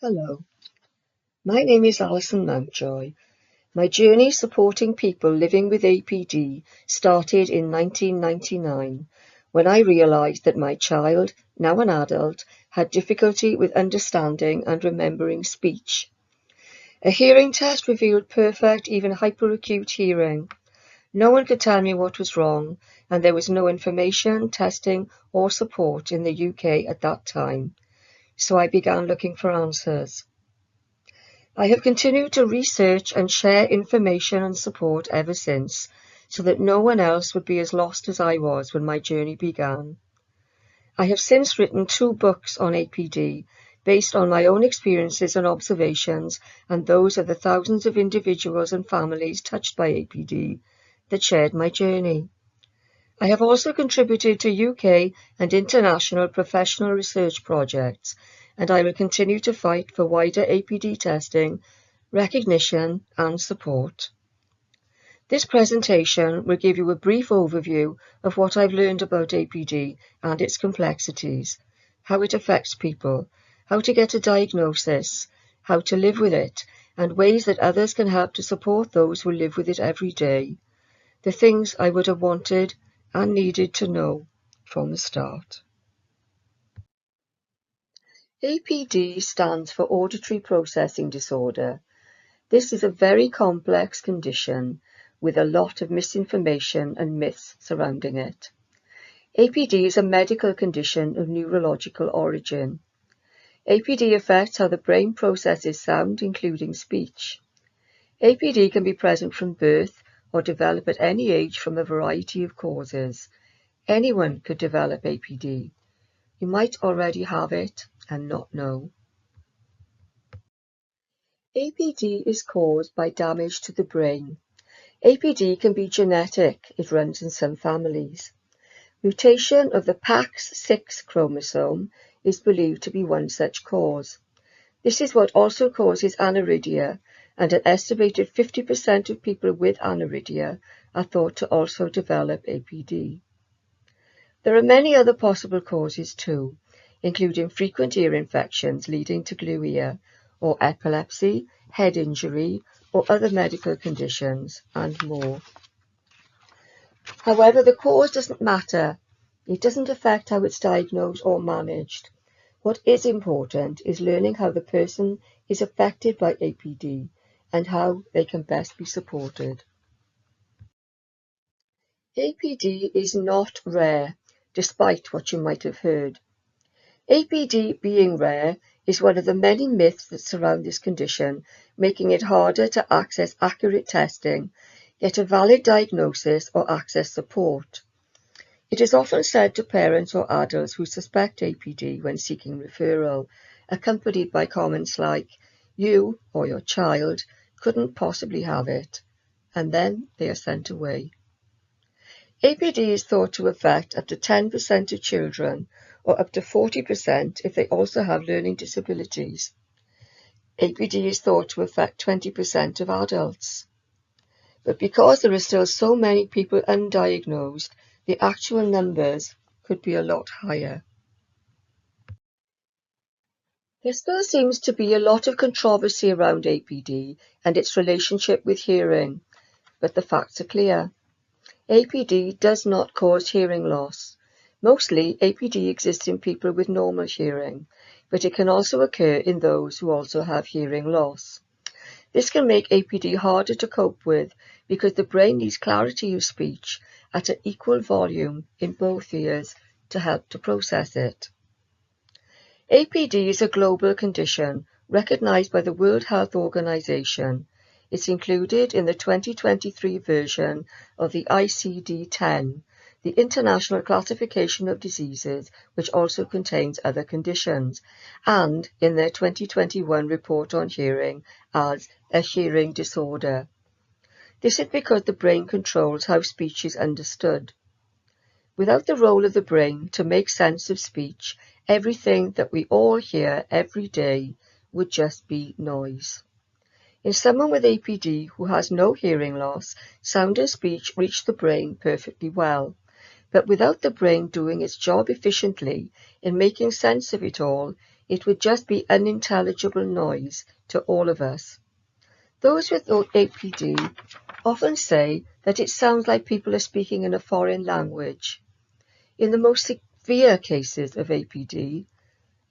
Hello, my name is Alison Mountjoy. My journey supporting people living with APD started in 1999 when I realised that my child, now an adult, had difficulty with understanding and remembering speech. A hearing test revealed perfect, even hyperacute hearing. No one could tell me what was wrong, and there was no information, testing or support in the UK at that time. So I began looking for answers. I have continued to research and share information and support ever since, so that no one else would be as lost as I was when my journey began. I have since written 2 books on APD, based on my own experiences and observations and those of the thousands of individuals and families touched by APD that shared my journey. I have also contributed to UK and international professional research projects, and I will continue to fight for wider APD testing, recognition and support. This presentation will give you a brief overview of what I've learned about APD and its complexities, how it affects people, how to get a diagnosis, how to live with it, and ways that others can help to support those who live with it every day. The things I would have wanted and needed to know from the start. APD stands for Auditory Processing Disorder. This is a very complex condition with a lot of misinformation and myths surrounding it. APD is a medical condition of neurological origin. APD affects how the brain processes sound, including speech. APD can be present from birth or develop at any age from a variety of causes. Anyone could develop APD. You might already have it and not know. APD is caused by damage to the brain. APD can be genetic. It runs in some families. Mutation of the PAX6 chromosome is believed to be one such cause. This is what also causes aniridia, and an estimated 50% of people with aniridia are thought to also develop APD. There are many other possible causes too, including frequent ear infections leading to glue ear, or epilepsy, head injury, or other medical conditions, and more. However, the cause doesn't matter. It doesn't affect how it's diagnosed or managed. What is important is learning how the person is affected by APD and how they can best be supported. APD is not rare, despite what you might have heard. APD being rare is one of the many myths that surround this condition, making it harder to access accurate testing, get a valid diagnosis or access support. It is often said to parents or adults who suspect APD when seeking referral, accompanied by comments like, "You or your child couldn't possibly have it," and then they are sent away. APD is thought to affect up to 10% of children, or up to 40% if they also have learning disabilities. APD is thought to affect 20% of adults. But because there are still so many people undiagnosed, the actual numbers could be a lot higher. There still seems to be a lot of controversy around APD and its relationship with hearing, but the facts are clear. APD does not cause hearing loss. Mostly, APD exists in people with normal hearing, but it can also occur in those who also have hearing loss. This can make APD harder to cope with because the brain needs clarity of speech at an equal volume in both ears to help to process it. APD is a global condition recognized by the World Health Organization. It's included in the 2023 version of the ICD-10, the International Classification of Diseases, which also contains other conditions, and in their 2021 report on hearing as a hearing disorder. This is because the brain controls how speech is understood. Without the role of the brain to make sense of speech, everything that we all hear every day would just be noise. In someone with APD who has no hearing loss, sound and speech reach the brain perfectly well. But without the brain doing its job efficiently in making sense of it all, it would just be unintelligible noise to all of us. Those with APD often say that it sounds like people are speaking in a foreign language. In the most severe cases of APD,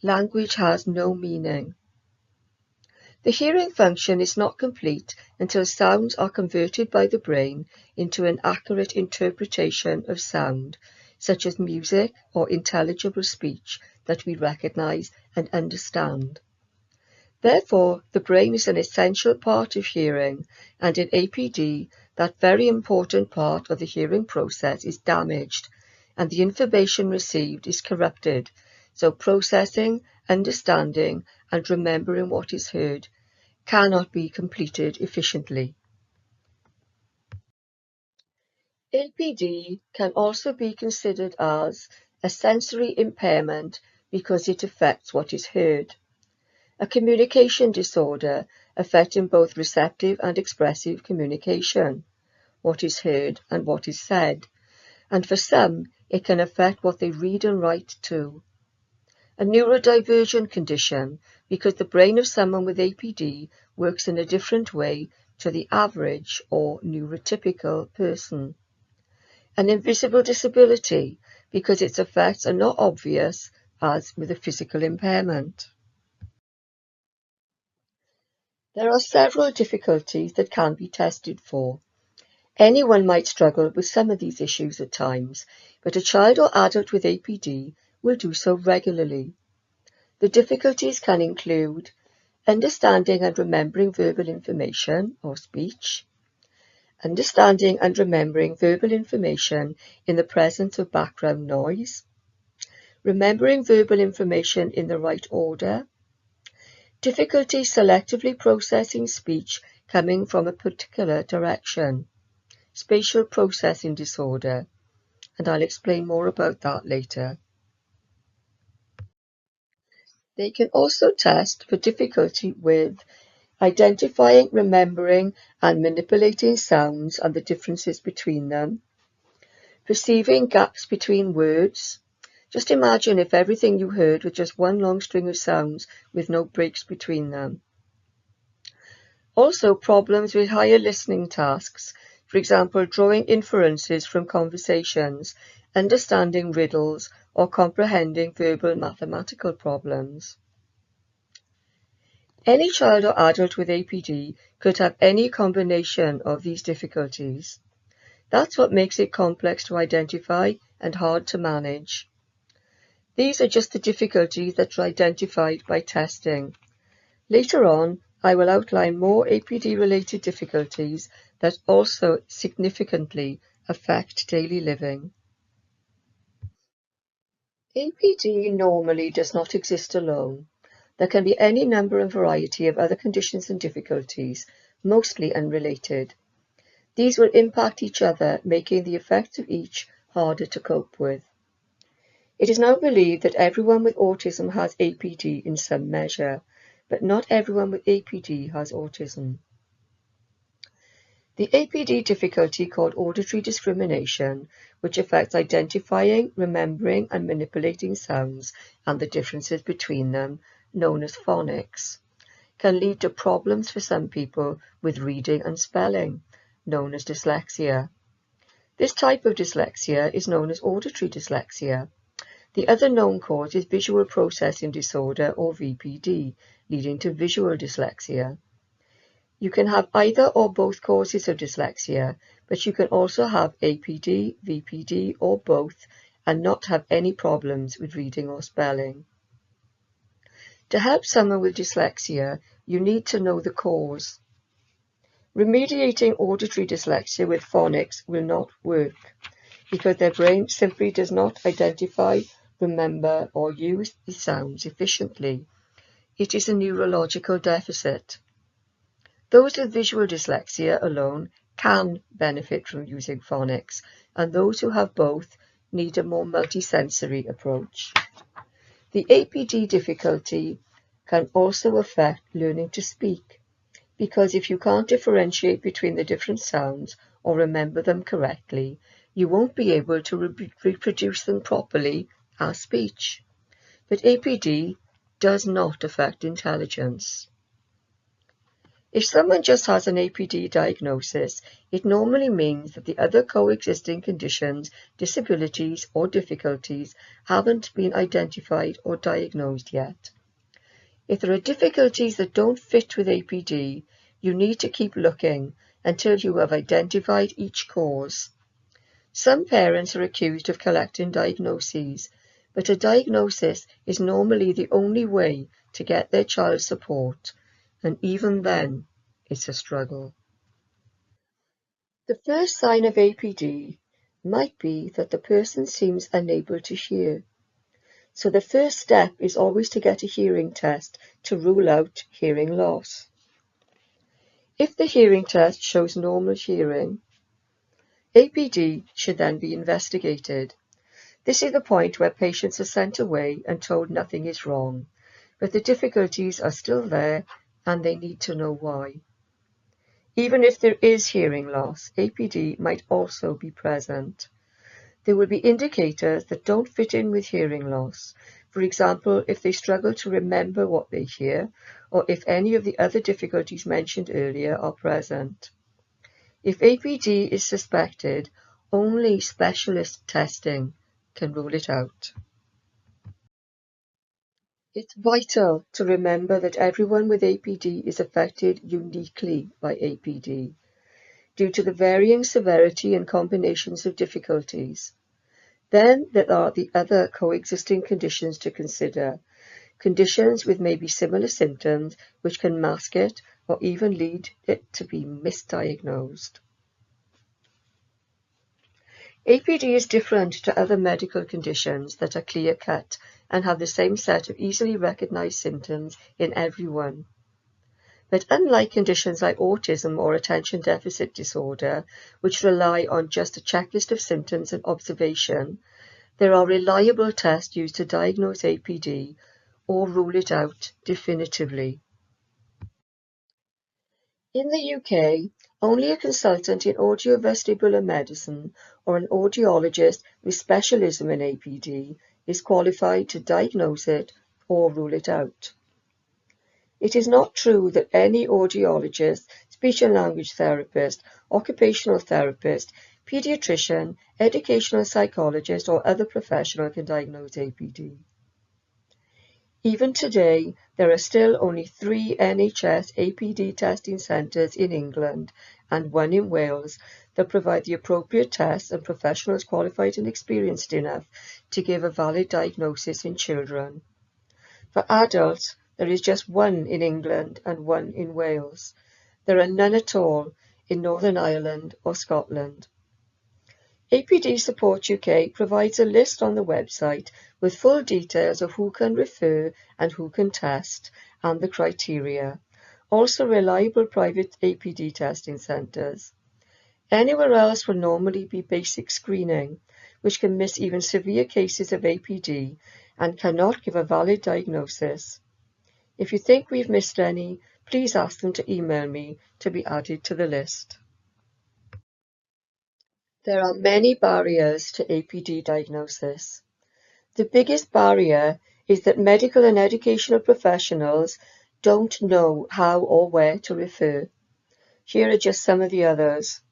language has no meaning. The hearing function is not complete until sounds are converted by the brain into an accurate interpretation of sound, such as music or intelligible speech that we recognize and understand. Therefore, the brain is an essential part of hearing, and in APD, that very important part of the hearing process is damaged, and the information received is corrupted, so processing, understanding, and remembering what is heard cannot be completed efficiently. APD can also be considered as a sensory impairment because it affects what is heard, a communication disorder affecting both receptive and expressive communication, what is heard and what is said, and for some it can affect what they read and write too. A neurodivergent condition because the brain of someone with APD works in a different way to the average or neurotypical person. An invisible disability because its effects are not obvious as with a physical impairment. There are several difficulties that can be tested for. Anyone might struggle with some of these issues at times, but a child or adult with APD will do so regularly. The difficulties can include understanding and remembering verbal information or speech, understanding and remembering verbal information in the presence of background noise, remembering verbal information in the right order, difficulty selectively processing speech coming from a particular direction, spatial processing disorder, and I'll explain more about that later. They can also test for difficulty with identifying, remembering, and manipulating sounds and the differences between them, perceiving gaps between words. Just imagine if everything you heard was just one long string of sounds with no breaks between them. Also, problems with higher listening tasks, for example, drawing inferences from conversations, understanding riddles, or comprehending verbal mathematical problems. Any child or adult with APD could have any combination of these difficulties. That's what makes it complex to identify and hard to manage. These are just the difficulties that are identified by testing. Later on, I will outline more APD-related difficulties that also significantly affect daily living. APD normally does not exist alone. There can be any number and variety of other conditions and difficulties, mostly unrelated. These will impact each other, making the effects of each harder to cope with. It is now believed that everyone with autism has APD in some measure, but not everyone with APD has autism. The APD difficulty called auditory discrimination, which affects identifying, remembering, and manipulating sounds and the differences between them, known as phonics, can lead to problems for some people with reading and spelling, known as dyslexia. This type of dyslexia is known as auditory dyslexia. The other known cause is visual processing disorder, or VPD, leading to visual dyslexia. You can have either or both causes of dyslexia, but you can also have APD, VPD, or both, and not have any problems with reading or spelling. To help someone with dyslexia, you need to know the cause. Remediating auditory dyslexia with phonics will not work because their brain simply does not identify, remember, or use the sounds efficiently. It is a neurological deficit. Those with visual dyslexia alone can benefit from using phonics, and those who have both need a more multisensory approach. The APD difficulty can also affect learning to speak, because if you can't differentiate between the different sounds or remember them correctly, you won't be able to reproduce them properly as speech. But APD does not affect intelligence. If someone just has an APD diagnosis, it normally means that the other coexisting conditions, disabilities, or difficulties haven't been identified or diagnosed yet. If there are difficulties that don't fit with APD, you need to keep looking until you have identified each cause. Some parents are accused of collecting diagnoses, but a diagnosis is normally the only way to get their child support, and even then, it's a struggle. The first sign of APD might be that the person seems unable to hear. So the first step is always to get a hearing test to rule out hearing loss. If the hearing test shows normal hearing, APD should then be investigated. This is the point where patients are sent away and told nothing is wrong, but the difficulties are still there and they need to know why. Even if there is hearing loss, APD might also be present. There will be indicators that don't fit in with hearing loss. For example, if they struggle to remember what they hear, or if any of the other difficulties mentioned earlier are present. If APD is suspected, only specialist testing can rule it out. It's vital to remember that everyone with APD is affected uniquely by APD, due to the varying severity and combinations of difficulties. Then there are the other coexisting conditions to consider, conditions with maybe similar symptoms which can mask it or even lead it to be misdiagnosed. APD is different to other medical conditions that are clear-cut and have the same set of easily recognized symptoms in everyone. But unlike conditions like autism or attention deficit disorder, which rely on just a checklist of symptoms and observation, there are reliable tests used to diagnose APD or rule it out definitively. In the UK, only a consultant in audiovestibular medicine or an audiologist with specialism in APD is qualified to diagnose it or rule it out. It is not true that any audiologist, speech and language therapist, occupational therapist, pediatrician, educational psychologist, or other professional can diagnose APD. Even today, there are still only 3 NHS APD testing centres in England and 1 in Wales that provide the appropriate tests and professionals qualified and experienced enough to give a valid diagnosis in children. For adults, there is just 1 in England and 1 in Wales. There are none at all in Northern Ireland or Scotland. APD Support UK provides a list on the website with full details of who can refer and who can test and the criteria. Also reliable private APD testing centres. Anywhere else will normally be basic screening, which can miss even severe cases of APD and cannot give a valid diagnosis. If you think we've missed any, please ask them to email me to be added to the list. There are many barriers to APD diagnosis. The biggest barrier is that medical and educational professionals don't know how or where to refer. Here are just some of the others.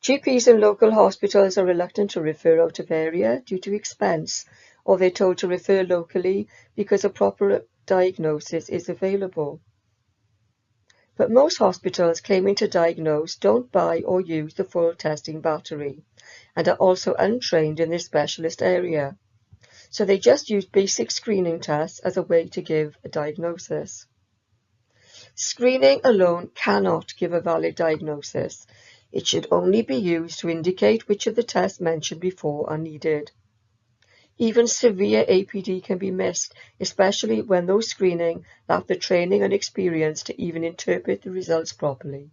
GPs in local hospitals are reluctant to refer out of area due to expense, or they're told to refer locally because a proper diagnosis is available. But most hospitals claiming to diagnose don't buy or use the full testing battery and are also untrained in this specialist area. So they just use basic screening tests as a way to give a diagnosis. Screening alone cannot give a valid diagnosis. It should only be used to indicate which of the tests mentioned before are needed. Even severe APD can be missed, especially when those screening lack the training and experience to even interpret the results properly,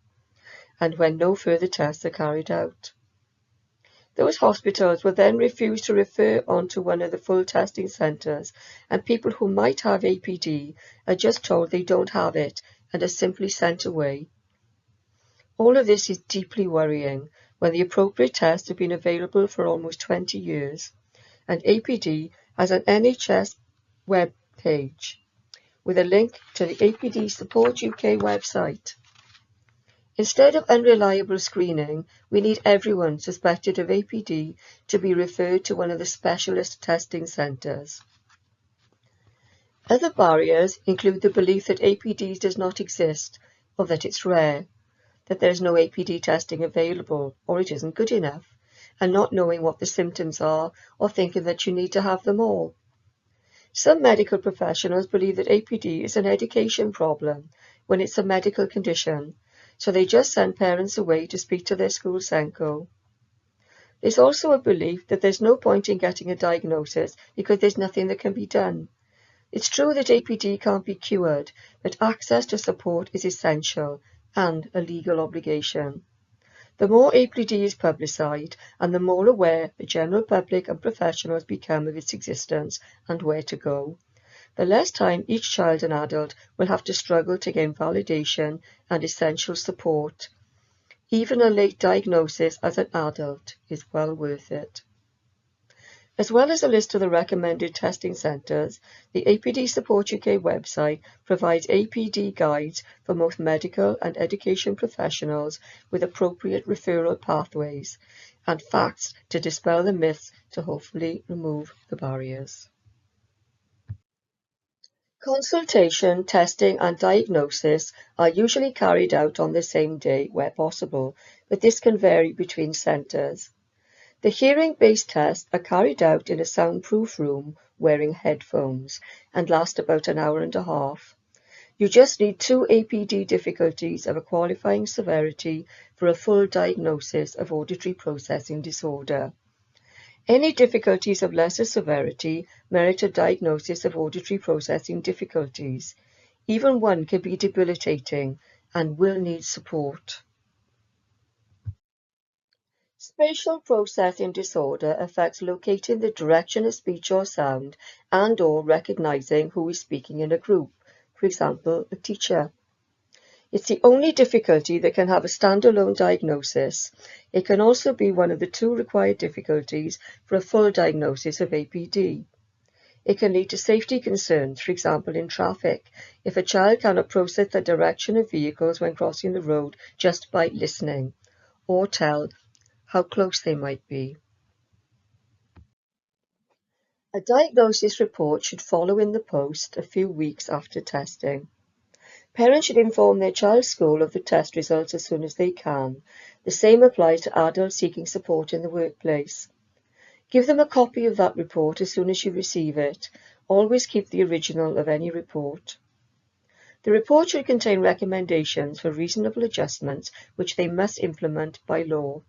and when no further tests are carried out. Those hospitals will then refuse to refer on to one of the full testing centres, and people who might have APD are just told they don't have it and are simply sent away. All of this is deeply worrying when the appropriate tests have been available for almost 20 years. And APD has an NHS web page. with a link to the APD Support UK website. Instead of unreliable screening, we need everyone suspected of APD to be referred to one of the specialist testing centres. Other barriers include the belief that APD does not exist, or that it's rare, that there is no APD testing available, or it isn't good enough, and not knowing what the symptoms are, or thinking that you need to have them all. Some medical professionals believe that APD is an education problem when it's a medical condition, so they just send parents away to speak to their school SENCO. There's also a belief that there's no point in getting a diagnosis because there's nothing that can be done. It's true that APD can't be cured, but access to support is essential and a legal obligation. The more APD is publicised and the more aware the general public and professionals become of its existence and where to go, the less time each child and adult will have to struggle to gain validation and essential support. Even a late diagnosis as an adult is well worth it. As well as a list of the recommended testing centres, the APD Support UK website provides APD guides for both medical and education professionals with appropriate referral pathways and facts to dispel the myths to hopefully remove the barriers. Consultation, testing and diagnosis are usually carried out on the same day where possible, but this can vary between centres. The hearing-based tests are carried out in a soundproof room wearing headphones and last about an hour and a half. You just need 2 APD difficulties of a qualifying severity for a full diagnosis of auditory processing disorder. Any difficulties of lesser severity merit a diagnosis of auditory processing difficulties. Even one can be debilitating and will need support. Spatial processing disorder affects locating the direction of speech or sound and/or recognizing who is speaking in a group, for example, a teacher. It's the only difficulty that can have a standalone diagnosis. It can also be one of the 2 required difficulties for a full diagnosis of APD. It can lead to safety concerns, for example in traffic, if a child cannot process the direction of vehicles when crossing the road just by listening, or tell how close they might be. A diagnosis report should follow in the post a few weeks after testing. Parents should inform their child's school of the test results as soon as they can. The same applies to adults seeking support in the workplace. Give them a copy of that report as soon as you receive it. Always keep the original of any report. The report should contain recommendations for reasonable adjustments which they must implement by law.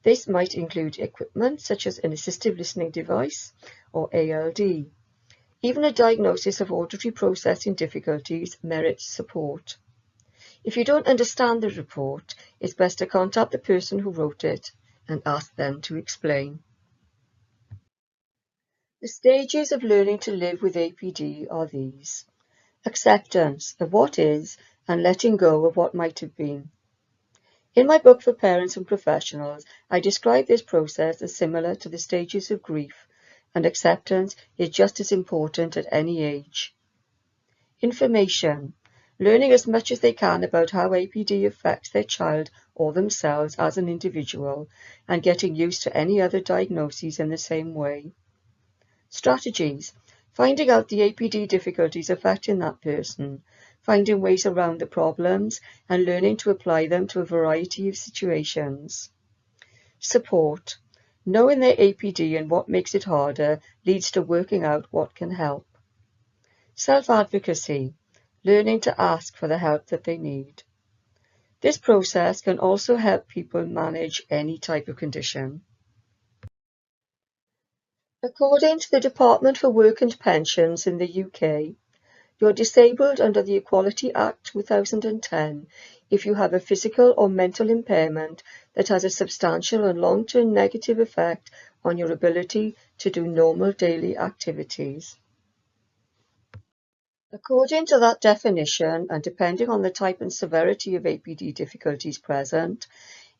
This might include equipment such as an assistive listening device or ALD. Even a diagnosis of auditory processing difficulties merits support. If you don't understand the report, it's best to contact the person who wrote it and ask them to explain. The stages of learning to live with APD are these: acceptance of what is and letting go of what might have been. In my book for parents and professionals, I describe this process as similar to the stages of grief, and acceptance is just as important at any age. Information. Learning as much as they can about how APD affects their child or themselves as an individual, and getting used to any other diagnoses in the same way. Strategies. Finding out the APD difficulties affecting that person, finding ways around the problems, and learning to apply them to a variety of situations. Support. Knowing their APD and what makes it harder leads to working out what can help. Self-advocacy. Learning to ask for the help that they need. This process can also help people manage any type of condition. According to the Department for Work and Pensions in the UK, you're disabled under the Equality Act 2010 if you have a physical or mental impairment that has a substantial and long-term negative effect on your ability to do normal daily activities. According to that definition, and depending on the type and severity of APD difficulties present,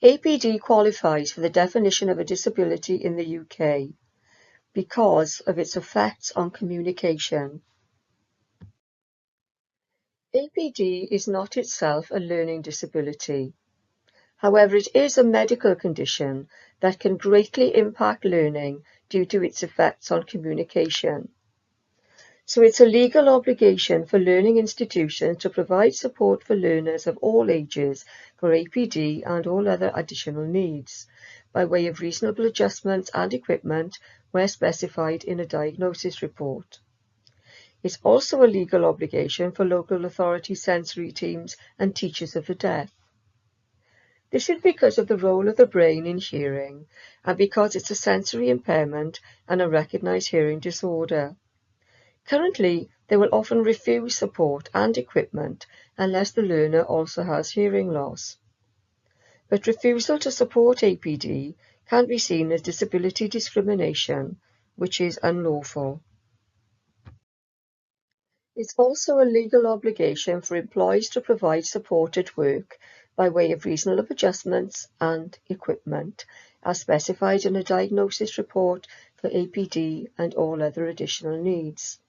APD qualifies for the definition of a disability in the UK because of its effects on communication. APD is not itself a learning disability. However, it is a medical condition that can greatly impact learning due to its effects on communication. So it's a legal obligation for learning institutions to provide support for learners of all ages for APD and all other additional needs, by way of reasonable adjustments and equipment where specified in a diagnosis report. It's also a legal obligation for local authority sensory teams and teachers of the deaf. This is because of the role of the brain in hearing and because it's a sensory impairment and a recognized hearing disorder. Currently, they will often refuse support and equipment unless the learner also has hearing loss. But refusal to support APD can be seen as disability discrimination, which is unlawful. It's also a legal obligation for employees to provide support at work by way of reasonable adjustments and equipment, as specified in a diagnosis report for APD and all other additional needs.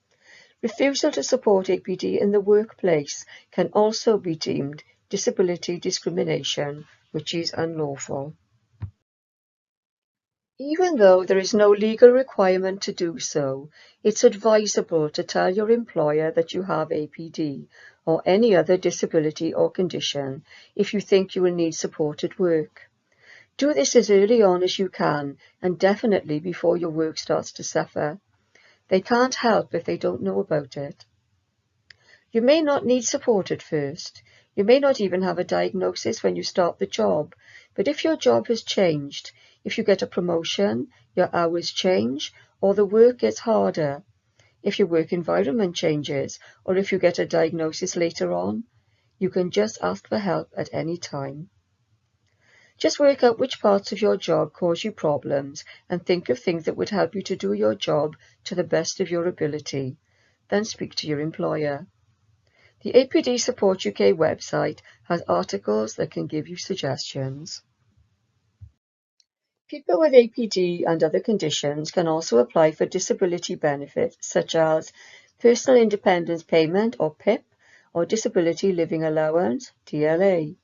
Refusal to support APD in the workplace can also be deemed disability discrimination, which is unlawful. Even though there is no legal requirement to do so, it's advisable to tell your employer that you have APD or any other disability or condition if you think you will need support at work. Do this as early on as you can and definitely before your work starts to suffer. They can't help if they don't know about it. You may not need support at first. You may not even have a diagnosis when you start the job, but if your job has changed, if you get a promotion, your hours change, or the work gets harder, if your work environment changes, or if you get a diagnosis later on, you can just ask for help at any time. Just work out which parts of your job cause you problems and think of things that would help you to do your job to the best of your ability. Then speak to your employer. The APD Support UK website has articles that can give you suggestions. People with APD and other conditions can also apply for disability benefits such as Personal Independence Payment or PIP or Disability Living Allowance DLA.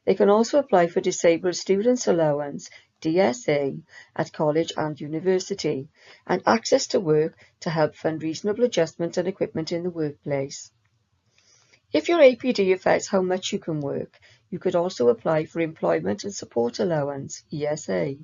They can also apply for Disabled Students Allowance DSA at college and university and access to work to help fund reasonable adjustment and equipment in the workplace. If your APD affects how much you can work, you could also apply for Employment and Support Allowance ESA.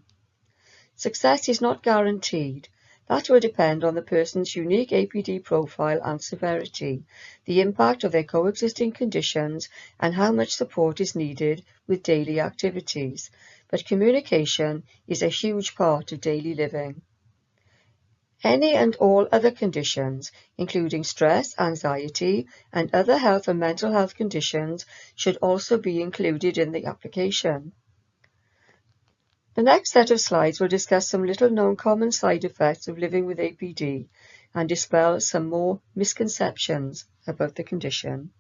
Success is not guaranteed. That will depend on the person's unique APD profile and severity, the impact of their coexisting conditions, and how much support is needed with daily activities. But communication is a huge part of daily living. Any and all other conditions, including stress, anxiety, and other health and mental health conditions, should also be included in the application. The next set of slides will discuss some little-known common side effects of living with APD and dispel some more misconceptions about the condition.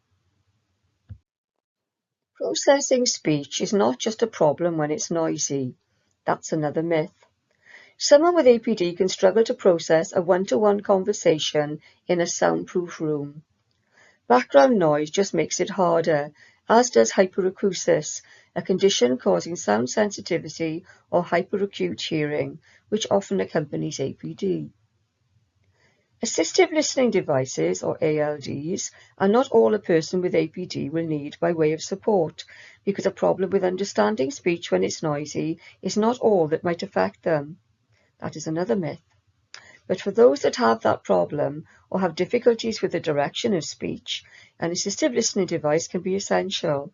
Processing speech is not just a problem when it's noisy. That's another myth. Someone with APD can struggle to process a one-to-one conversation in a soundproof room. Background noise just makes it harder, as does hyperacusis, a condition causing sound sensitivity or hyperacute hearing, which often accompanies APD. Assistive listening devices, or ALDs, are not all a person with APD will need by way of support, because a problem with understanding speech when it's noisy is not all that might affect them. That is another myth. But for those that have that problem or have difficulties with the direction of speech, an assistive listening device can be essential.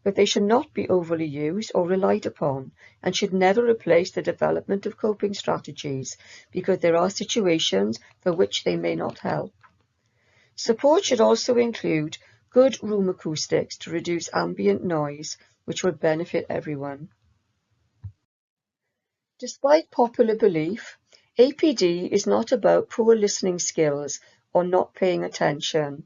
But they should not be overly used or relied upon and should never replace the development of coping strategies because there are situations for which they may not help. Support should also include good room acoustics to reduce ambient noise, which will benefit everyone. Despite popular belief, APD is not about poor listening skills or not paying attention.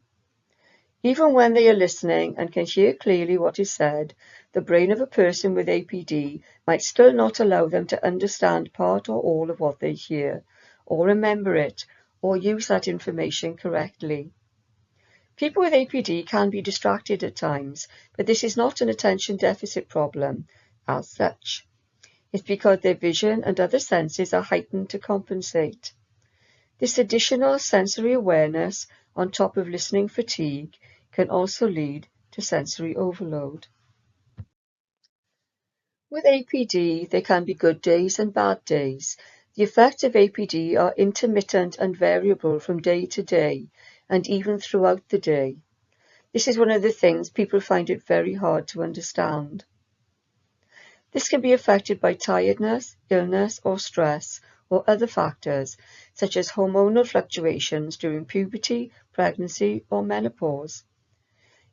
Even when they are listening and can hear clearly what is said, the brain of a person with APD might still not allow them to understand part or all of what they hear, or remember it, or use that information correctly. People with APD can be distracted at times, but this is not an attention deficit problem as such. It's because their vision and other senses are heightened to compensate. This additional sensory awareness on top of listening fatigue can also lead to sensory overload. With APD, there can be good days and bad days. The effects of APD are intermittent and variable from day to day, and even throughout the day. This is one of the things people find it very hard to understand. This can be affected by tiredness, illness, or stress, or other factors, such as hormonal fluctuations during puberty, pregnancy, or menopause.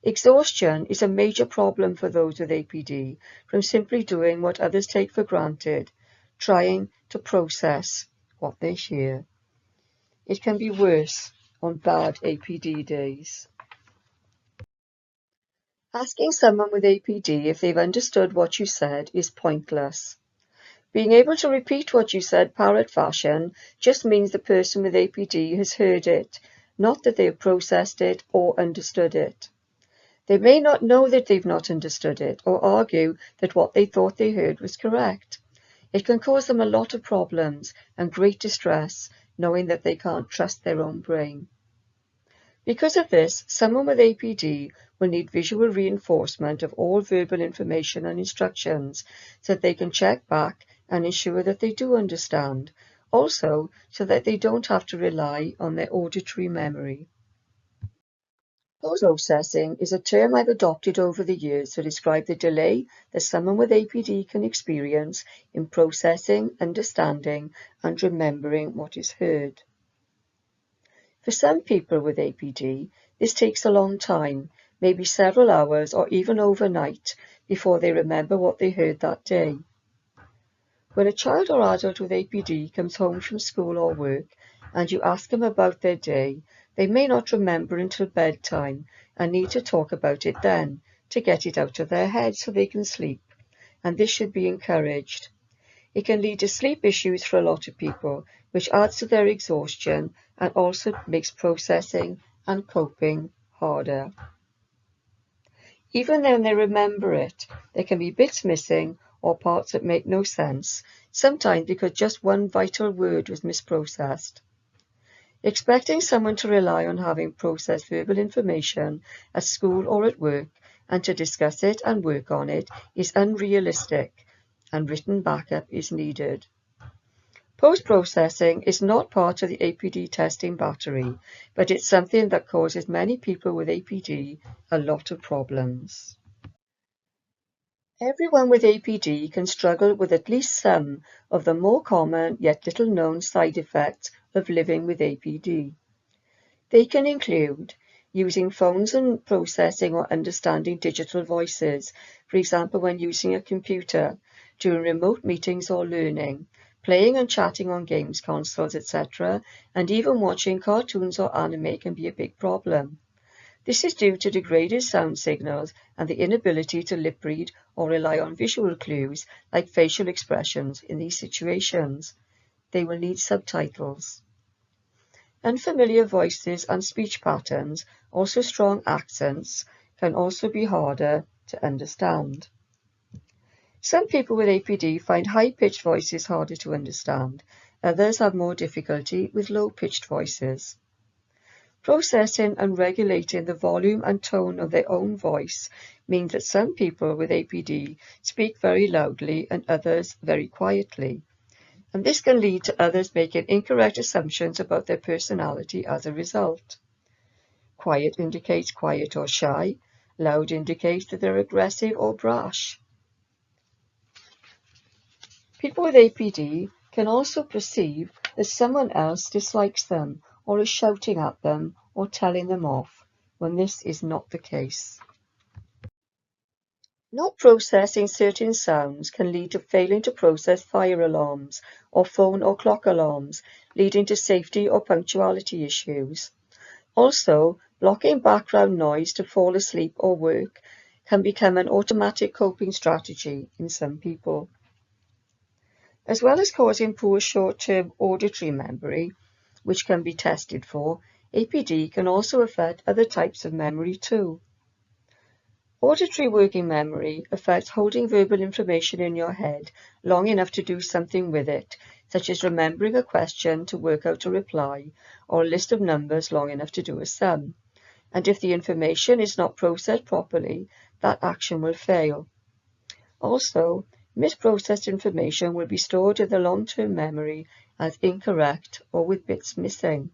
Exhaustion is a major problem for those with APD from simply doing what others take for granted, trying to process what they hear. It can be worse on bad APD days. Asking someone with APD if they've understood what you said is pointless. Being able to repeat what you said parrot fashion just means the person with APD has heard it, not that they have processed it or understood it. They may not know that they've not understood it or argue that what they thought they heard was correct. It can cause them a lot of problems and great distress knowing that they can't trust their own brain. Because of this, someone with APD will need visual reinforcement of all verbal information and instructions so that they can check back and ensure that they do understand, also so that they don't have to rely on their auditory memory. Post-processing is a term I've adopted over the years to describe the delay that someone with APD can experience in processing, understanding, and remembering what is heard. For some people with APD, this takes a long time, maybe several hours or even overnight, before they remember what they heard that day. When a child or adult with APD comes home from school or work and you ask them about their day, they may not remember until bedtime and need to talk about it then to get it out of their head so they can sleep, and this should be encouraged. It can lead to sleep issues for a lot of people, which adds to their exhaustion and also makes processing and coping harder. Even when they remember it, there can be bits missing or parts that make no sense, sometimes because just one vital word was misprocessed. Expecting someone to rely on having processed verbal information at school or at work and to discuss it and work on it is unrealistic, and written backup is needed. Post-processing is not part of the APD testing battery, but it's something that causes many people with APD a lot of problems. Everyone with APD can struggle with at least some of the more common yet little known side effects of living with APD. They can include using phones and processing or understanding digital voices, for example when using a computer, during remote meetings or learning, playing and chatting on games consoles, etc., and even watching cartoons or anime can be a big problem. This is due to degraded sound signals and the inability to lip read or rely on visual clues like facial expressions in these situations. They will need subtitles. Unfamiliar voices and speech patterns, also strong accents, can also be harder to understand. Some people with APD find high-pitched voices harder to understand. Others have more difficulty with low-pitched voices. Processing and regulating the volume and tone of their own voice means that some people with APD speak very loudly and others very quietly. And this can lead to others making incorrect assumptions about their personality as a result. Quiet indicates quiet or shy. Loud indicates that they're aggressive or brash. People with APD can also perceive that someone else dislikes them or is shouting at them or telling them off, when this is not the case. Not processing certain sounds can lead to failing to process fire alarms or phone or clock alarms, leading to safety or punctuality issues. Also, blocking background noise to fall asleep or work can become an automatic coping strategy in some people. As well as causing poor short-term auditory memory, which can be tested for, APD can also affect other types of memory too. Auditory working memory affects holding verbal information in your head long enough to do something with it, such as remembering a question to work out a reply, or a list of numbers long enough to do a sum. And if the information is not processed properly, that action will fail. Also, misprocessed information will be stored in the long-term memory as incorrect or with bits missing.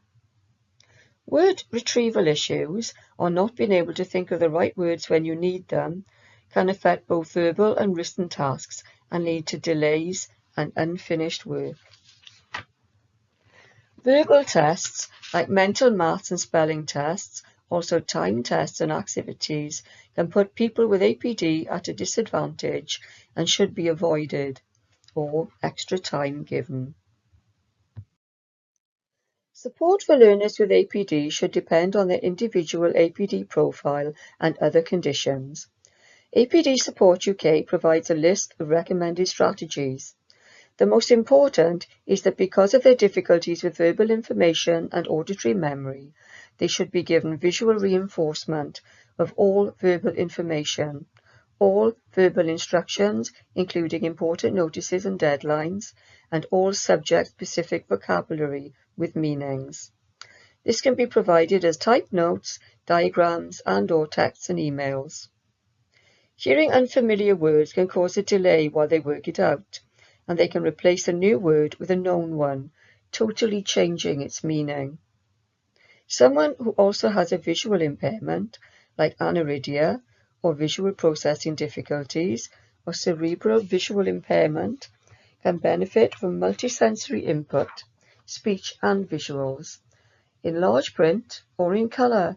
Word retrieval issues, or not being able to think of the right words when you need them, can affect both verbal and written tasks and lead to delays and unfinished work. Verbal tests, like mental maths and spelling tests, also time tests and activities, can put people with APD at a disadvantage and should be avoided, or extra time given. Support for learners with APD should depend on their individual APD profile and other conditions. APD Support UK provides a list of recommended strategies. The most important is that because of their difficulties with verbal information and auditory memory, they should be given visual reinforcement of all verbal information, all verbal instructions, including important notices and deadlines, and all subject-specific vocabulary with meanings. This can be provided as typed notes, diagrams, and/or texts and emails. Hearing unfamiliar words can cause a delay while they work it out, and they can replace a new word with a known one, totally changing its meaning. Someone who also has a visual impairment, like aniridia, or visual processing difficulties, or cerebral visual impairment, can benefit from multisensory input, speech and visuals, in large print or in colour,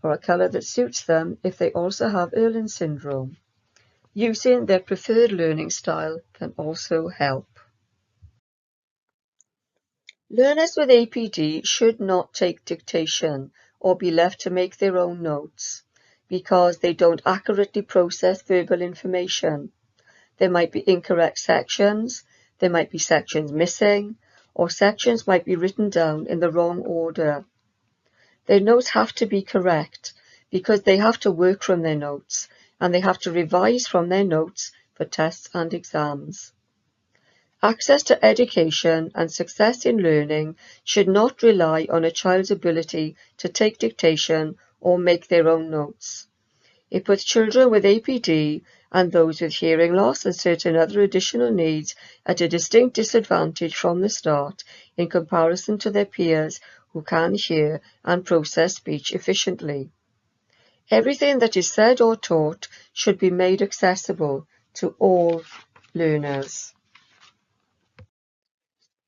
or a colour that suits them if they also have Irlen syndrome. Using their preferred learning style can also help. Learners with APD should not take dictation or be left to make their own notes because they don't accurately process verbal information. There might be incorrect sections, there might be sections missing, or sections might be written down in the wrong order. Their notes have to be correct because they have to work from their notes and they have to revise from their notes for tests and exams. Access to education and success in learning should not rely on a child's ability to take dictation or make their own notes. It puts children with APD and those with hearing loss and certain other additional needs at a distinct disadvantage from the start in comparison to their peers who can hear and process speech efficiently. Everything that is said or taught should be made accessible to all learners.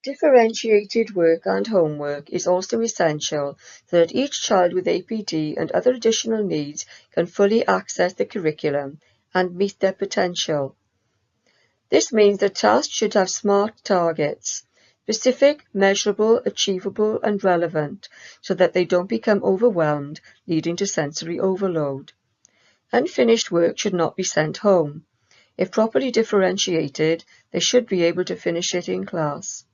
Differentiated work and homework is also essential so that each child with APD and other additional needs can fully access the curriculum and meet their potential. This means that tasks should have SMART targets, specific, measurable, achievable, and relevant, so that they don't become overwhelmed, leading to sensory overload. Unfinished work should not be sent home. If properly differentiated, they should be able to finish it in class.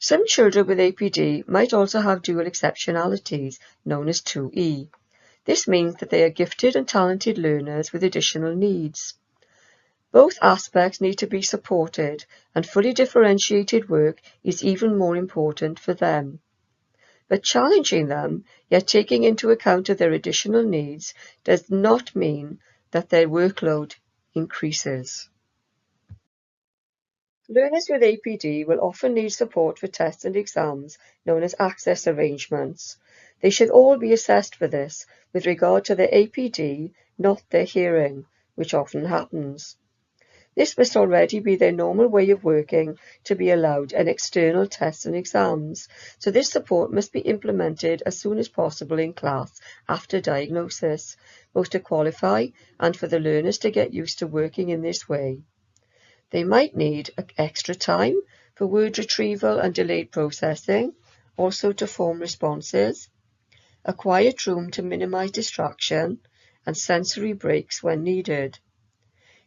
Some children with APD might also have dual exceptionalities, known as 2E. This means that they are gifted and talented learners with additional needs. Both aspects need to be supported, and fully differentiated work is even more important for them. But challenging them, yet taking into account their additional needs, does not mean that their workload increases. Learners with APD will often need support for tests and exams, known as access arrangements. They should all be assessed for this with regard to their APD, not their hearing, which often happens. This must already be their normal way of working to be allowed an external tests and exams, so this support must be implemented as soon as possible in class after diagnosis, both to qualify and for the learners to get used to working in this way. They might need extra time for word retrieval and delayed processing, also to form responses, a quiet room to minimize distraction, and sensory breaks when needed.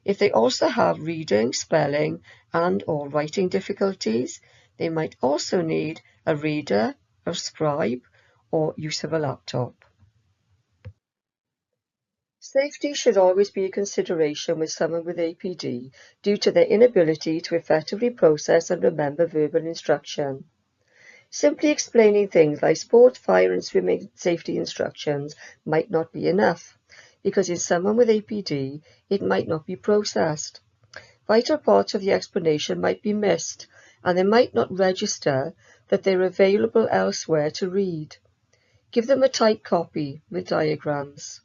If they also have reading, spelling, and/or writing difficulties, they might also need a reader, a scribe, or use of a laptop. Safety should always be a consideration with someone with APD due to their inability to effectively process and remember verbal instruction. Simply explaining things like sport, fire and swimming safety instructions might not be enough, because in someone with APD, it might not be processed. Vital parts of the explanation might be missed, and they might not register that they're available elsewhere to read. Give them a typed copy with diagrams.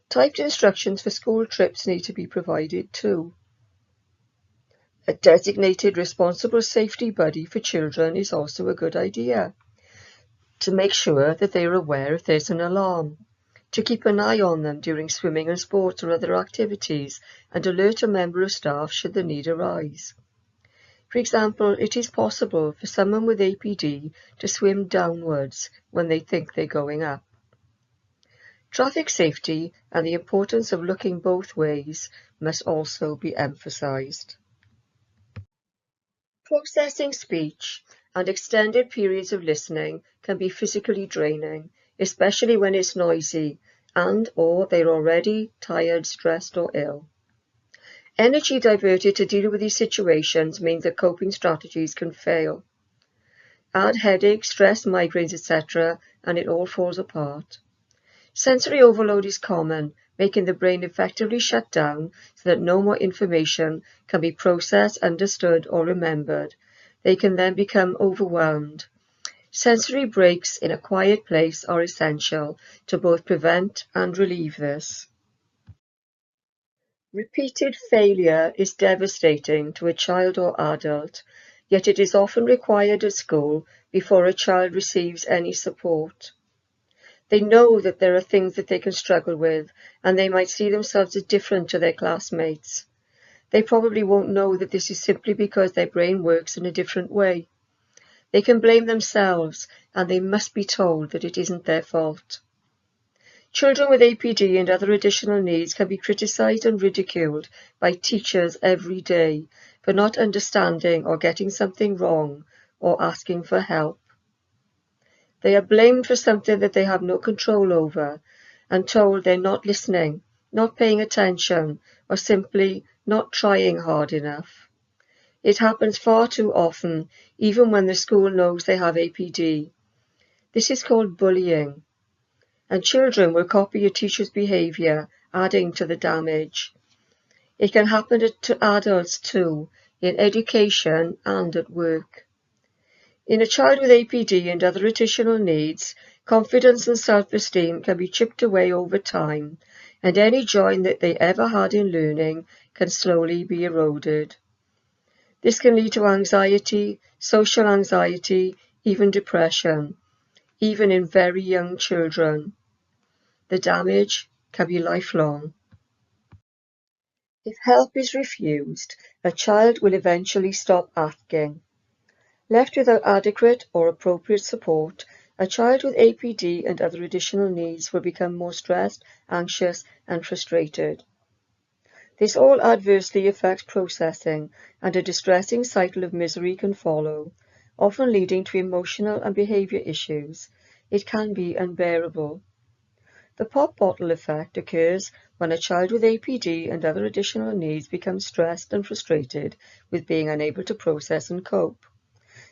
Typed instructions for school trips need to be provided too. A designated responsible safety buddy for children is also a good idea, to make sure that they are aware if there's an alarm, to keep an eye on them during swimming and sports or other activities, and alert a member of staff should the need arise. For example, it is possible for someone with APD to swim downwards when they think they're going up. Traffic safety and the importance of looking both ways must also be emphasized. Processing speech and extended periods of listening can be physically draining, especially when it's noisy and/or they're already tired, stressed, or ill. Energy diverted to deal with these situations means that coping strategies can fail. Add headaches, stress, migraines, etc., and it all falls apart. Sensory overload is common, making the brain effectively shut down so that no more information can be processed, understood, or remembered. They can then become overwhelmed. Sensory breaks in a quiet place are essential to both prevent and relieve this. Repeated failure is devastating to a child or adult, yet it is often required at school before a child receives any support. They know that there are things that they can struggle with, and they might see themselves as different to their classmates. They probably won't know that this is simply because their brain works in a different way. They can blame themselves, and they must be told that it isn't their fault. Children with APD and other additional needs can be criticized and ridiculed by teachers every day for not understanding or getting something wrong or asking for help. They are blamed for something that they have no control over and told they're not listening, not paying attention, or simply not trying hard enough. It happens far too often, even when the school knows they have APD. This is called bullying, and children will copy a teacher's behavior, adding to the damage. It can happen to adults too, in education and at work. In a child with APD and other additional needs, confidence and self-esteem can be chipped away over time, and any joy that they ever had in learning can slowly be eroded. This can lead to anxiety, social anxiety, even depression, even in very young children. The damage can be lifelong. If help is refused, a child will eventually stop asking. Left without adequate or appropriate support, a child with APD and other additional needs will become more stressed, anxious, and frustrated. This all adversely affects processing, and a distressing cycle of misery can follow, often leading to emotional and behavior issues. It can be unbearable. The pop bottle effect occurs when a child with APD and other additional needs becomes stressed and frustrated with being unable to process and cope.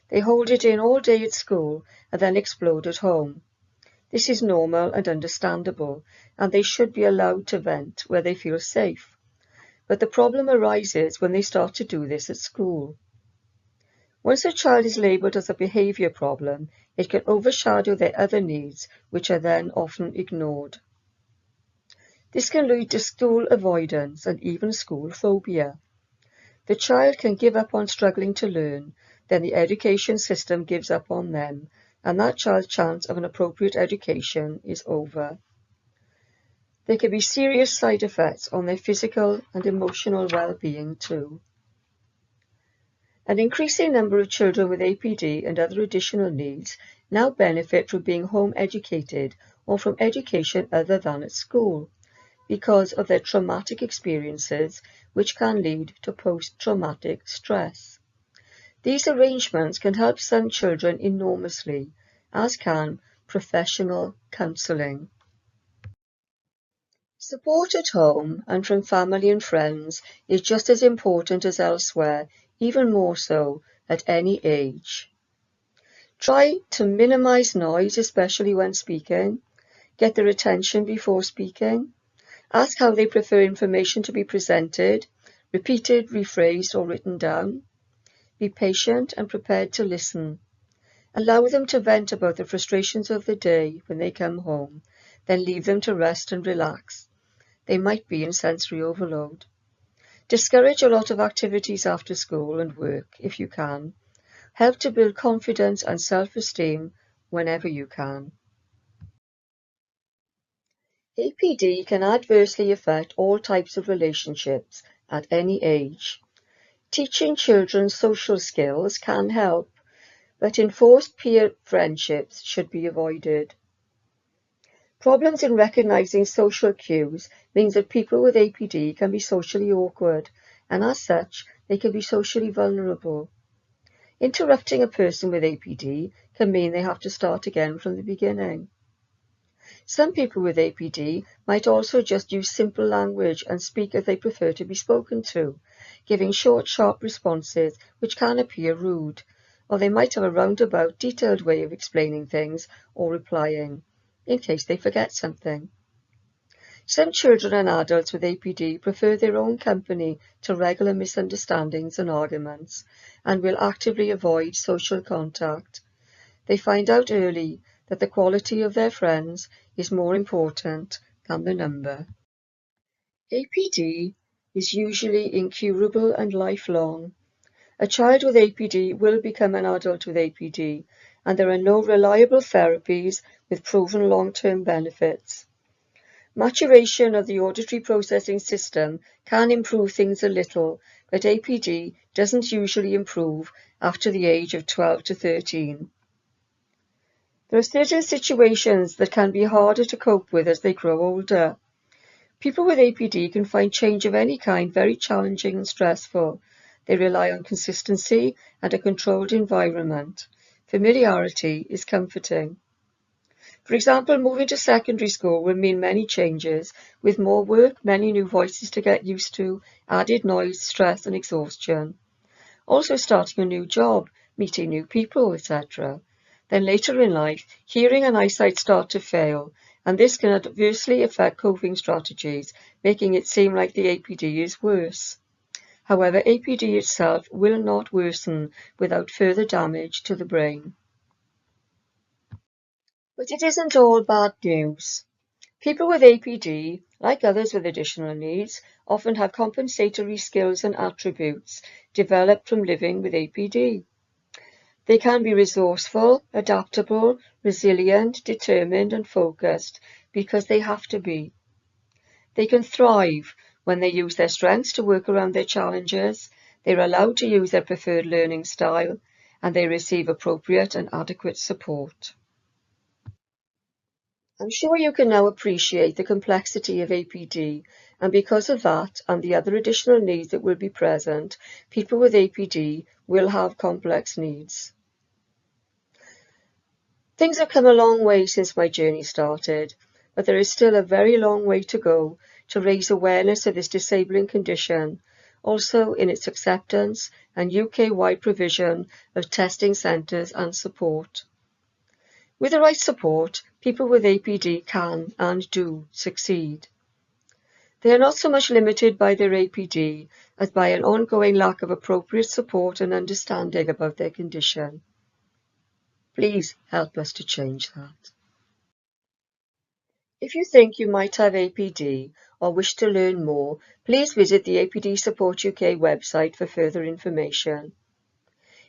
They hold it in all day at school and then explode at home. This is normal and understandable, and they should be allowed to vent where they feel safe. But the problem arises when they start to do this at school. Once a child is labelled as a behaviour problem, it can overshadow their other needs, which are then often ignored. This can lead to school avoidance and even school phobia. The child can give up on struggling to learn, then the education system gives up on them, and that child's chance of an appropriate education is over. There can be serious side effects on their physical and emotional well-being too. An increasing number of children with APD and other additional needs now benefit from being home educated or from education other than at school because of their traumatic experiences, which can lead to post-traumatic stress. These arrangements can help some children enormously, as can professional counselling. Support at home and from family and friends is just as important as elsewhere, even more so at any age. Try to minimize noise, especially when speaking. Get their attention before speaking. Ask how they prefer information to be presented, repeated, rephrased, or written down. Be patient and prepared to listen. Allow them to vent about the frustrations of the day when they come home, then leave them to rest and relax. They might be in sensory overload. Discourage a lot of activities after school and work if you can. Help to build confidence and self-esteem whenever you can. APD can adversely affect all types of relationships at any age. Teaching children social skills can help, but enforced peer friendships should be avoided. Problems in recognizing social cues means that people with APD can be socially awkward, and as such, they can be socially vulnerable. Interrupting a person with APD can mean they have to start again from the beginning. Some people with APD might also just use simple language and speak as they prefer to be spoken to, giving short, sharp responses which can appear rude, or they might have a roundabout, detailed way of explaining things or replying, in case they forget something. Some children and adults with APD prefer their own company to regular misunderstandings and arguments, and will actively avoid social contact. They find out early that the quality of their friends is more important than the number. APD is usually incurable and lifelong. A child with APD will become an adult with APD, and there are no reliable therapies with proven long-term benefits. Maturation of the auditory processing system can improve things a little, but APD doesn't usually improve after the age of 12 to 13. There are certain situations that can be harder to cope with as they grow older. People with APD can find change of any kind very challenging and stressful. They rely on consistency and a controlled environment. Familiarity is comforting. For example, moving to secondary school will mean many changes, with more work, many new voices to get used to, added noise, stress and exhaustion. Also starting a new job, meeting new people, etc. Then later in life, hearing and eyesight start to fail, and this can adversely affect coping strategies, making it seem like the APD is worse. However, APD itself will not worsen without further damage to the brain. But it isn't all bad news. People with APD, like others with additional needs, often have compensatory skills and attributes developed from living with APD. They can be resourceful, adaptable, resilient, determined, and focused because they have to be. They can thrive when they use their strengths to work around their challenges, they're allowed to use their preferred learning style, and they receive appropriate and adequate support. I'm sure you can now appreciate the complexity of APD, and because of that and the other additional needs that will be present, people with APD will have complex needs. Things have come a long way since my journey started, but there is still a very long way to go to raise awareness of this disabling condition, also in its acceptance and UK-wide provision of testing centres and support. With the right support, people with APD can and do succeed. They are not so much limited by their APD as by an ongoing lack of appropriate support and understanding about their condition. Please help us to change that. If you think you might have APD or wish to learn more, please visit the APD Support UK website for further information.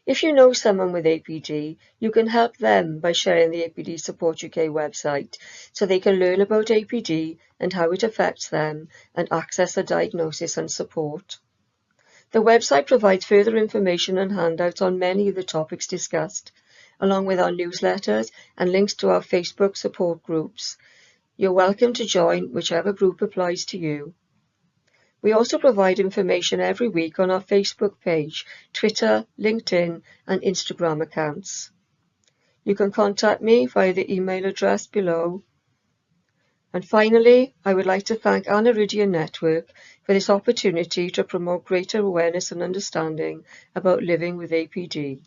If you know someone with APD, you can help them by sharing the APD Support UK website so they can learn about APD and how it affects them and access a diagnosis and support. The website provides further information and handouts on many of the topics discussed, along with our newsletters and links to our Facebook support groups. You're welcome to join whichever group applies to you. We also provide information every week on our Facebook page, Twitter, LinkedIn, and Instagram accounts. You can contact me via the email address below. And finally, I would like to thank Aniridian Network for this opportunity to promote greater awareness and understanding about living with APD.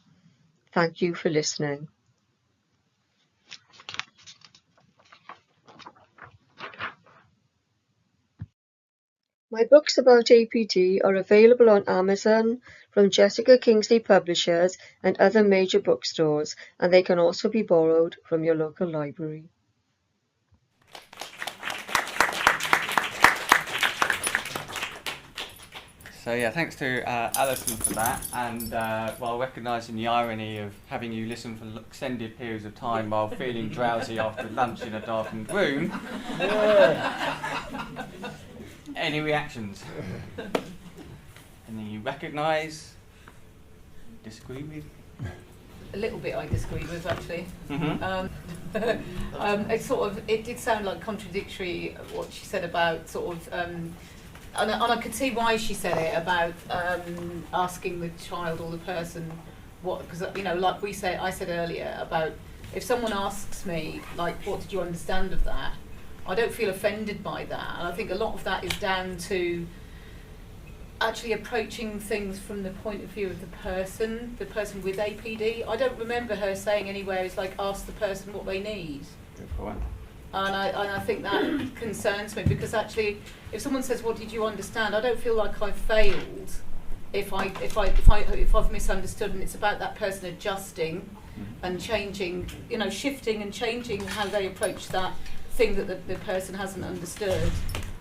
Thank you for listening. My books about APD are available on Amazon from Jessica Kingsley Publishers and other major bookstores, and they can also be borrowed from your local library. So yeah, thanks to Alison for that, and while recognising the irony of having you listen for extended periods of time while feeling drowsy after lunch in a darkened room. Any reactions? Anything you recognise? Disagree with? A little bit I disagree with, actually. Mm-hmm. It did sound like contradictory what she said about sort of, and I could see why she said it about asking the child or the person what, because like I said earlier about if someone asks me like what did you understand of that, I don't feel offended by that, and I think a lot of that is down to actually approaching things from the point of view of the person with APD. I don't remember her saying anywhere it's like ask the person what they need. Good point. And I think that concerns me, because actually if someone says what did you understand, I don't feel like I've failed if I've misunderstood, and it's about that person adjusting and changing, shifting and changing how they approach that thing that the person hasn't understood.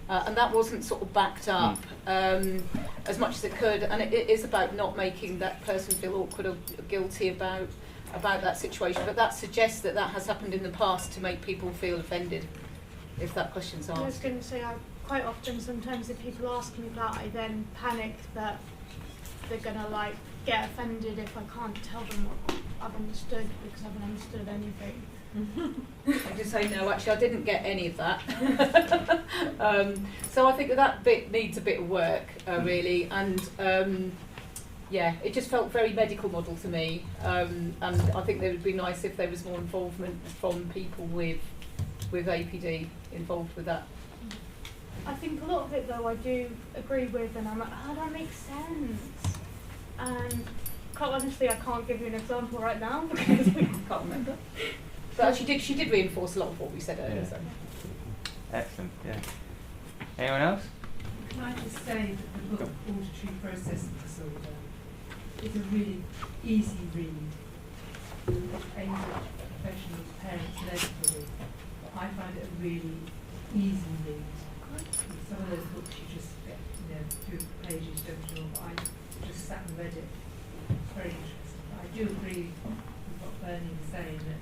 And that wasn't sort of backed up as much as it could, and it is about not making that person feel awkward or guilty about that situation. But that suggests that has happened in the past to make people feel offended, if that question's asked. I was going to say, quite often, sometimes if people ask me that, I then panic that they're going to get offended if I can't tell them what I've understood, because I haven't understood anything. I just say no, actually I didn't get any of that. So I think that bit needs a bit of work, really, and it just felt very medical model to me, and I think it would be nice if there was more involvement from people with APD involved with that. I think a lot of it though I do agree with, and I'm like, oh, that makes sense, and quite honestly I can't give you an example right now because I can't remember. But she did reinforce a lot of what we said earlier. Yeah. So. Excellent, yeah. Anyone else? Can I just say that the book Auditory Processing Disorder is a really easy read, aimed at professionals, parents and everybody. I find it a really easy read. Some of those books you just get, a few pages, don't you know, but I just sat and read it. It's very interesting. But I do agree with what Bernie was saying, that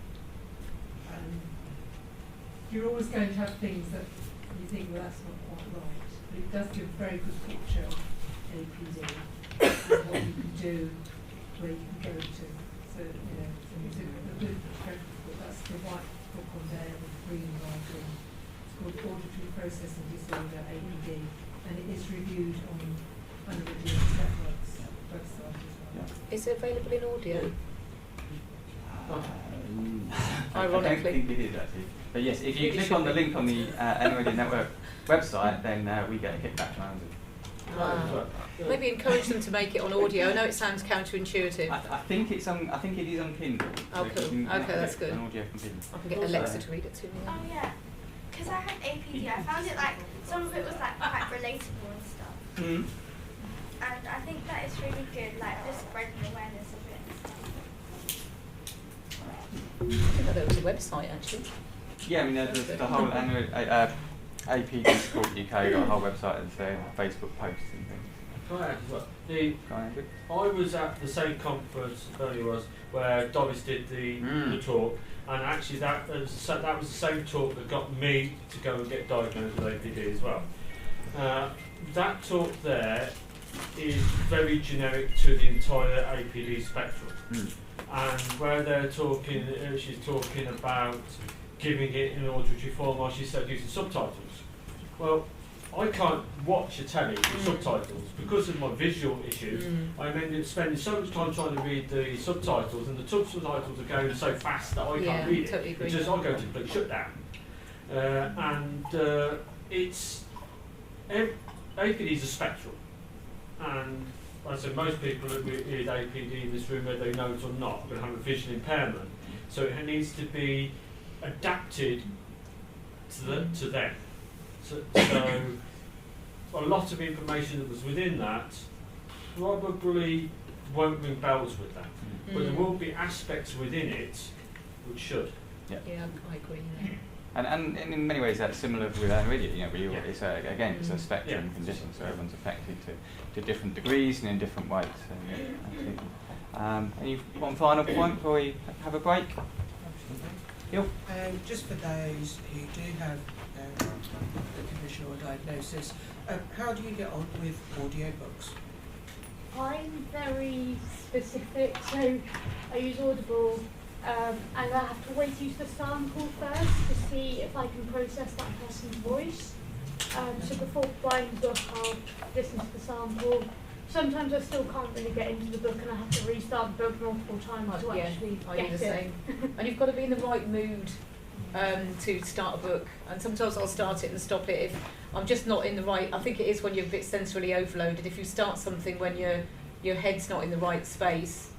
you're always going to have things that you think, well, that's not quite right. But it does give a very good picture of APD and what you can do, where you can go to. So, it's a good reference book. That's the white book on there with green writing. It's called Auditory Processing Disorder, APD, and it is reviewed on Aniridian Network's website as well. Yeah. Is it available in audio? I don't think it is actually. But yes, if you click on the link on the Aniridian Network website, then we get a kickback from Amazon. Maybe encourage them to make it on audio. I know it sounds counterintuitive. I think it's on. I think it is on Kindle. Oh, So cool. you can Okay, that's get good. An audio from Kindle. I can get Alexa to read it to me. Oh yeah, because I had APD, I found it some of it was quite relatable and stuff. Mm. And I think that is really good, just spreading awareness of it and stuff. I didn't know there was a website actually. Yeah, I mean, there's the whole APD Support UK got a whole website and Facebook posts and things. Can I add as well? Go on, Andrew. I was at the same conference Bernie was, where Doris did the talk, and actually that was the same talk that got me to go and get diagnosed with APD as well. That talk there is very generic to the entire APD spectrum. And where they're talking, she's talking about giving it in auditory form, or she said using subtitles. Well, I can't watch a telly with subtitles because of my visual issues. I'm ended up spending so much time trying to read the subtitles, and the subtitles are going so fast that I can't read totally it. agree. It's just I go to complete shutdown. It's APD is a spectrum, and I said most people with APD in this room, whether they know it or not, will have a vision impairment. So it needs to be adapted to them. So a lot of information that was within that probably won't ring bells with that. But there will be aspects within it which should. Yeah, I agree. Yeah. And in many ways that's similar with Aniridia, you know, it's a spectrum condition, so everyone's affected to different degrees and in different ways. So, any one final point before we have a break? Just for those who do have the condition or diagnosis, how do you get on with audiobooks? I'm very specific, so I use Audible, and I have to wait to use the sample first to see if I can process that person's voice. So before buying the book, I'll listen to the sample. Sometimes I still can't really get into the book, and I have to restart the book multiple times to actually get the same. And you've got to be in the right mood to start a book. And sometimes I'll start it and stop it if I'm just not in the right. I think it is when you're a bit sensorily overloaded. If you start something when your head's not in the right space,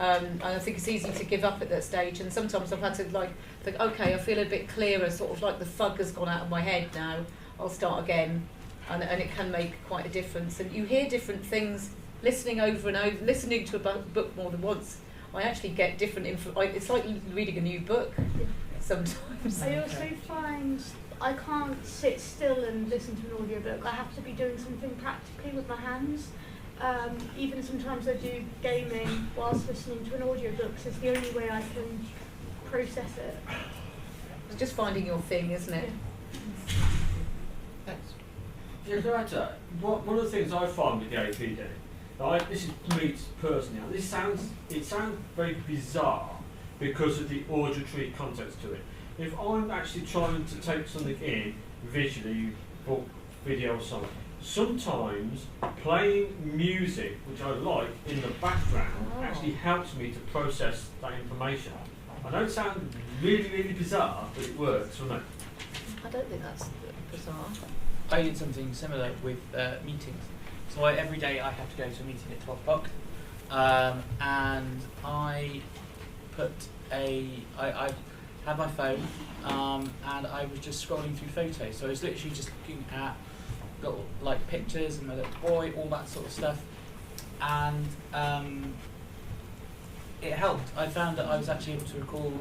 and I think it's easy to give up at that stage. And sometimes I've had to think, okay, I feel a bit clearer, sort of like the fog has gone out of my head now. I'll start again. And it can make quite a difference. And you hear different things, listening over and over, listening to a book more than once. I actually get different info. It's like reading a new book sometimes. I also find I can't sit still and listen to an audiobook. I have to be doing something practically with my hands. Even sometimes I do gaming whilst listening to an audiobook, so it's the only way I can process it. It's just finding your thing, isn't it? Thanks. Yeah, director, one of the things I find with the APD, this is me personally, it sounds very bizarre because of the auditory context to it. If I'm actually trying to take something in visually, book, video or something, sometimes playing music, which I like, in the background actually helps me to process that information. I know it sounds really, really bizarre, but it works for me. I don't think that's bizarre. I did something similar with meetings. So every day I have to go to a meeting at 12 o'clock, and I had my phone, and I was just scrolling through photos. So I was literally just looking at like pictures and my little boy, all that sort of stuff, and it helped. I found that I was actually able to recall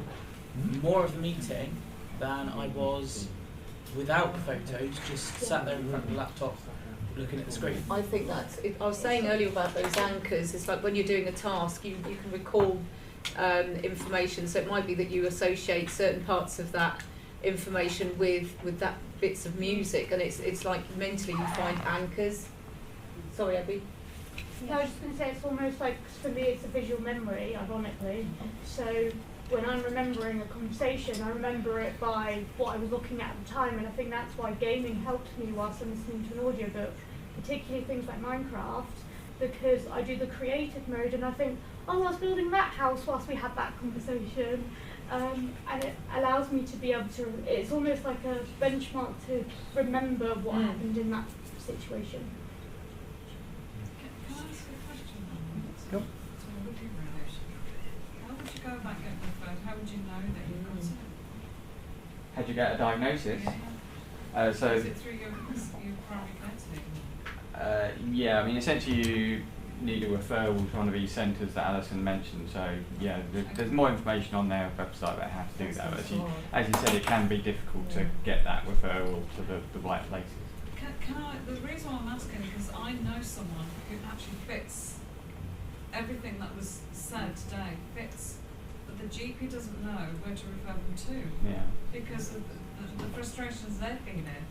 more of the meeting than I was without the photos, just sat there in front of the laptop looking at the screen. I think that's it. I was saying earlier about those anchors. It's like when you're doing a task, you can recall information. So it might be that you associate certain parts of that information with that bits of music, and it's like mentally you find anchors. Sorry, Abby. No, I was just going to say it's almost like, for me it's a visual memory, ironically. So when I'm remembering a conversation, I remember it by what I was looking at the time, and I think that's why gaming helps me whilst I'm listening to an audiobook, particularly things like Minecraft, because I do the creative mode and I think, oh, I was building that house whilst we had that conversation, and it allows me to be able to, it's almost like a benchmark to remember what happened in that situation. Can I ask a question then? Yep. So looking at it, how would you go about getting the phone? How would you know that you've got it? How'd you get a diagnosis? Yeah. So Is it through your primary care team? yeah, I mean essentially you need a referral to one of these centres that Alison mentioned. So yeah, there's more information on their website about how to do that. But as you said, it can be difficult to get that referral to the right places. Can I? The reason why I'm asking is because I know someone who actually fits everything that was said today. Fits, but the GP doesn't know where to refer them to. Yeah. Because of the frustrations they've been in,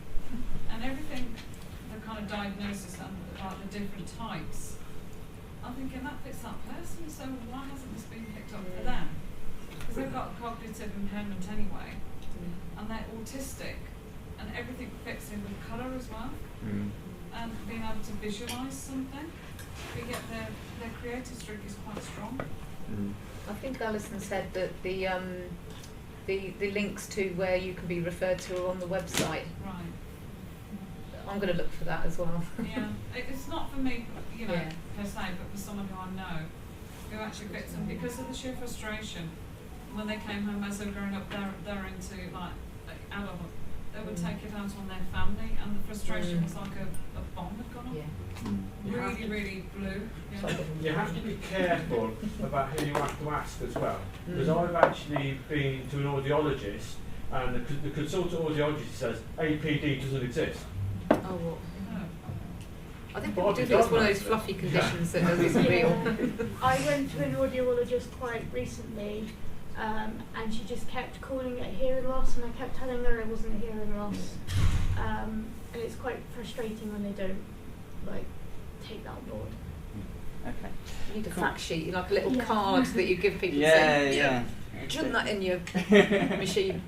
and everything, the kind of diagnosis and about the different types. I'm thinking that fits that person, so why hasn't this been picked up for them? Because they've got cognitive impairment anyway, and they're autistic, and everything fits in with colour as well. and being able to visualise something. But yet their creative streak is quite strong. I think Alison said that the links to where you can be referred to are on the website. Right. I'm going to look for that as well. Yeah. It's not for me, you know, Yeah. per se, but for someone who I know, who actually fits them because of the sheer frustration. When they came home as they were growing up, they're into like adulthood. They would take it out on their family, and the frustration was like a bomb had gone off. Yeah. Really, really blew. Yeah. You have to be careful about who you have to ask as well, because I've actually been to an audiologist, and the consultant audiologist says APD doesn't exist. Oh, what? No. I think people do think it's one of those fluffy conditions that isn't real. I went to an audiologist quite recently, and she just kept calling it hearing loss, and I kept telling her it wasn't a hearing loss. And it's quite frustrating when they don't like take that on board. Okay. You need a fact sheet, like a little card that you give people Yeah, saying, yeah. "Shouldn't that in your machine?"